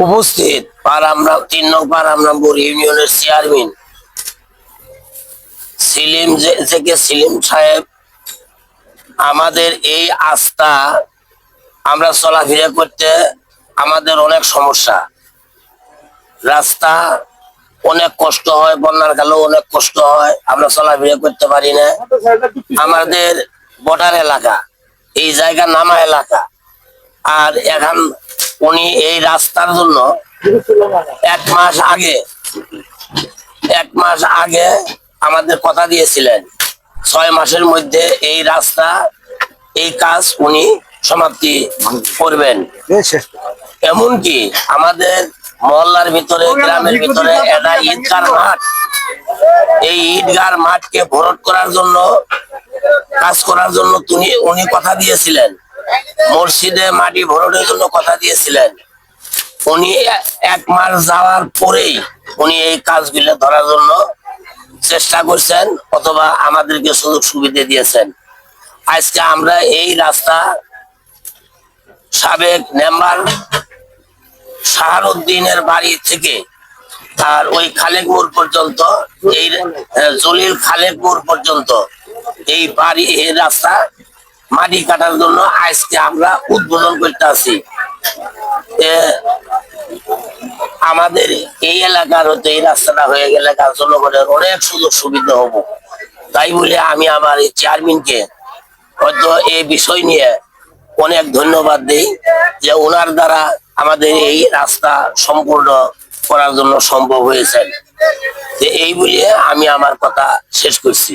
উপস্থিত পারামরাম 3 নং পারামরামপুর ইউনিয়নের চেয়ারম্যান সেলিম সাহেব। আমাদের এই আস্থা আমরা চলাফেরা করতে আমাদের অনেক সমস্যা, রাস্তা অনেক কষ্ট হয়, বন্যার কালেও অনেক কষ্ট হয়, আমরা চলাফেরা করতে পারি না। আমাদের বর্ডার এলাকা, এই জায়গা নামা এলাকা। আর এখন উনি এই রাস্তার জন্য এক মাস আগে আমাদের কথা দিয়েছিলেন 6 মাসের মধ্যে এই রাস্তা এই কাজ উনি সমাপ্তি করবেন। এমনকি আমাদের মহল্লার ভিতরে, গ্রামের ভিতরে একটা ঈদগাহ মাঠ, এই ঈদগাহ মাঠকে ভরাট করার জন্য, কাজ করার জন্য উনি কথা দিয়েছিলেন। মসজিদে মাটি ভরাটের জন্য কথা দিয়েছিলেন। উনি 1 মাস যাওয়ার পরেই উনি এই কাজগুলো ধরার জন্য চেষ্টা করছেন, অথবা আমাদেরকে সুযোগ সুবিধা দিয়েছেন। আজকে আমরা এই রাস্তা সাবেক মেম্বার শাহরুদ্দিনের বাড়ি থেকে আর ওই খালেকপুর পর্যন্ত, এই জলিল খালেকপুর পর্যন্ত এই বাড়ি, এই রাস্তা মাটি কাটার জন্য আজকে আমরা উদ্বোধন করতে আছি। আমাদের এই এলাকার হতে এই রাস্তাটা হয়ে গেলে জনগণের অনেক সুযোগ সুবিধা হবো। তাই বলে আমি আমার এই চেয়ারম্যানকে হয়তো এই বিষয় নিয়ে অনেক ধন্যবাদ দিই যে ওনার দ্বারা আমাদের এই রাস্তা সম্পূর্ণ করার জন্য সম্ভব হয়েছে। এই বলে আমি আমার কথা শেষ করছি।